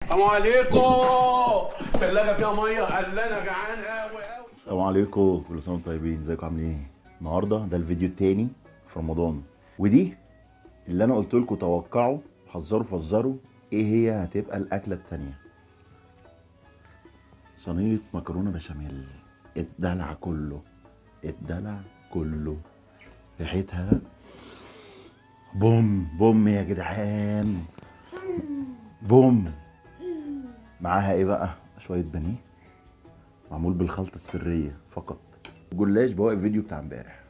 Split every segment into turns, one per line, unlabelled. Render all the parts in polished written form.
السلام عليكم. الثلاجه فيها ميه، قال انا جعان قوي قوي.
السلام عليكم، كل سنه وانتم طيبين. ازيكم عاملين ايه؟ النهارده ده الفيديو التاني في رمضان، ودي اللي انا قلت لكم توقعوا حذروا فزروا ايه هي هتبقى الاكله التانيه. صينيه مكرونه بشاميل، الدلع كله الدلع كله. ريحتها بوم بوم يا جدعان، بوم. معاها ايه بقى؟ شويه بانيه معمول بالخلطه السريه فقط. جلاش بواقي الفيديو بتاع امبارح.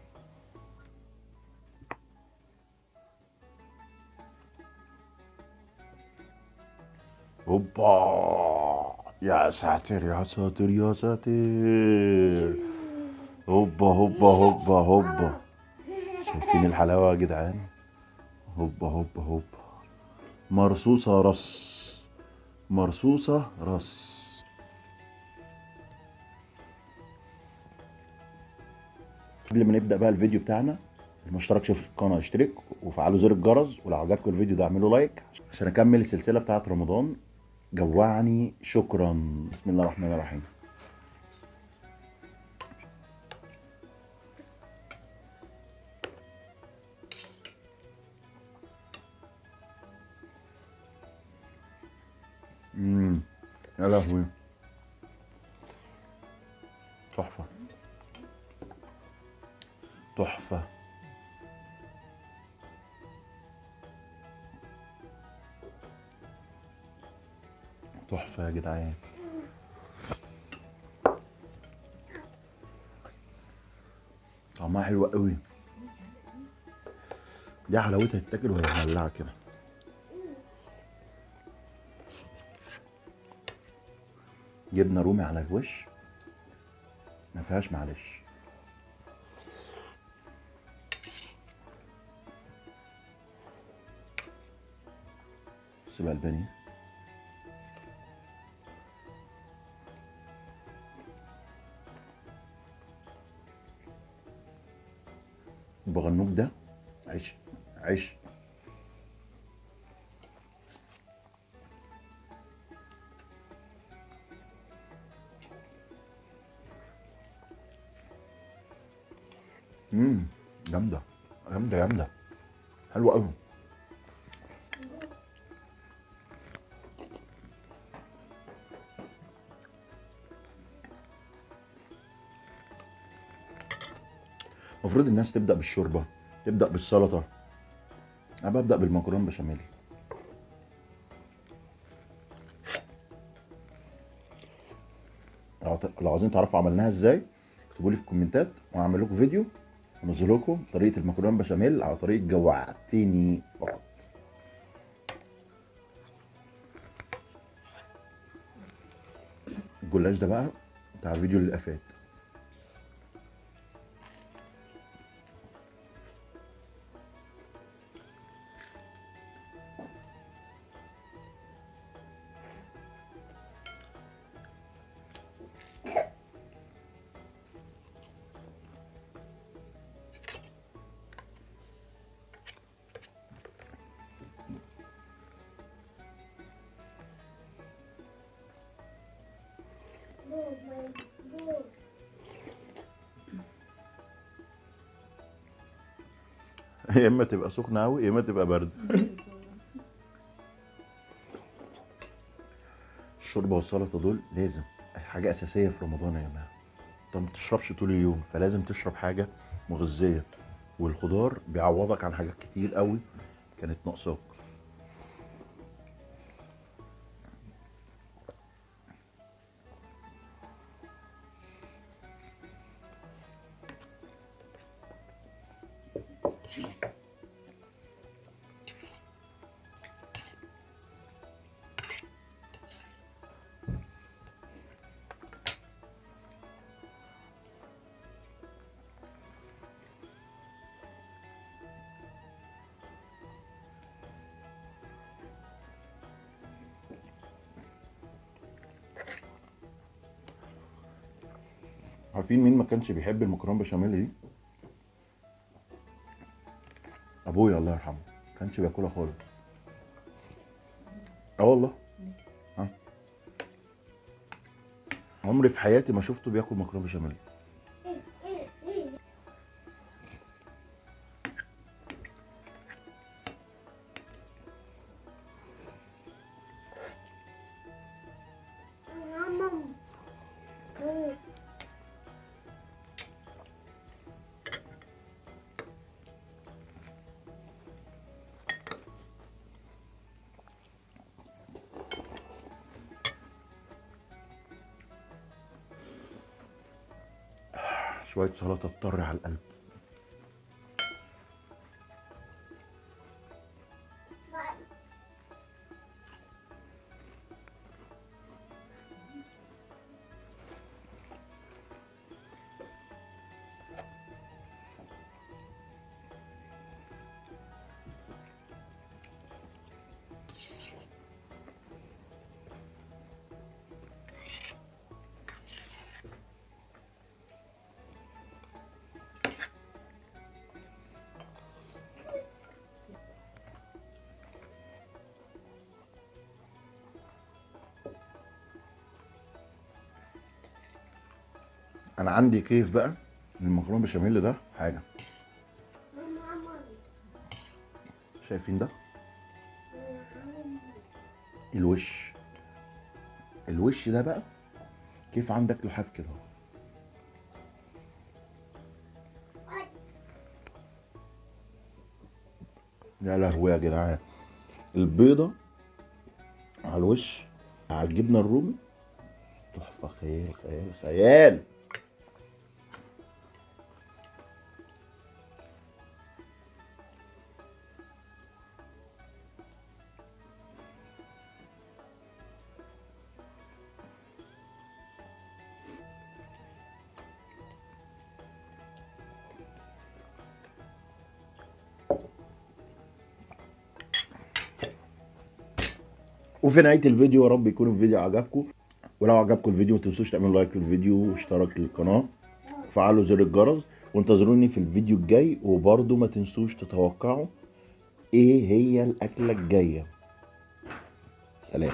هوبا يا ساتر يا ساتر يا ساتر. هوبا هوبا هوبا هوبا. شايفين الحلاوه يا جدعان؟ هوبا هوبا هوبا. مرصوصه رص، مرصوصه رص. قبل ما نبدا بقى الفيديو بتاعنا، اللي ما اشتركش في القناه اشترك وفعلوا زر الجرس، ولو عجبكم الفيديو ده اعملوا لايك عشان اكمل السلسله بتاعت رمضان. جوعني شكرا. بسم الله الرحمن الرحيم. يا لهوي، تحفه تحفه. تحفه يا جدعان. طعمها حلو قوي. دي حلاوتها تتاكل وهي مولعه كده. جبنه رومي على الوش ما فيهاش معلش. بص بقى البانيه، البغنوج ده عيش عيش. جامده جامده جامده، حلوه قوي. المفروض الناس تبدا بالشوربه، تبدا بالسلطه. انا ببدا بالمكرونه بشاميل. لو عايزين تعرفوا عملناها ازاي اكتبوا لي في الكومنتات وهعمل لكم فيديو انزل لكم طريقه المكرونه بشاميل على طريقه جوعتني فقط. الجلاش ده بقى بتاع الفيديو اللي فات. يا اما تبقى سخنه قوي يا اما تبقى برد. الشوربه والسلطه دول لازم حاجه اساسيه في رمضان يا جماعه. انت ما بتشربش طول اليوم فلازم تشرب حاجه مغذيه، والخضار بيعوضك عن حاجات كتير قوي كانت ناقصاك. عارفين مين ما كانش بيحب المكرونه بشاميل دي؟ ابويا الله يرحمه، ما كانش بياكلها خالص. اه والله. ها عمري في حياتي ما شفته بياكل مكرونه بشاميل. شويه سلطه تطري على القلب. انا عندي كيف بقى المكرونه بشاميل ده حاجه. شايفين ده الوش ده بقى كيف عندك لحاف كده. يا لهوي يا جدعان، البيضه على الوش على الجبنه الرومي تحفه. خيال خيال خيال. وفي نهايه الفيديو يا رب يكون الفيديو عجبكم، ولو عجبكم الفيديو ما تنسوش تعملوا لايك للفيديو واشتراك للقناه وفعلوا زر الجرس، وانتظروني في الفيديو الجاي. وبرضه ما تنسوش تتوقعوا ايه هي الاكله الجايه. سلام.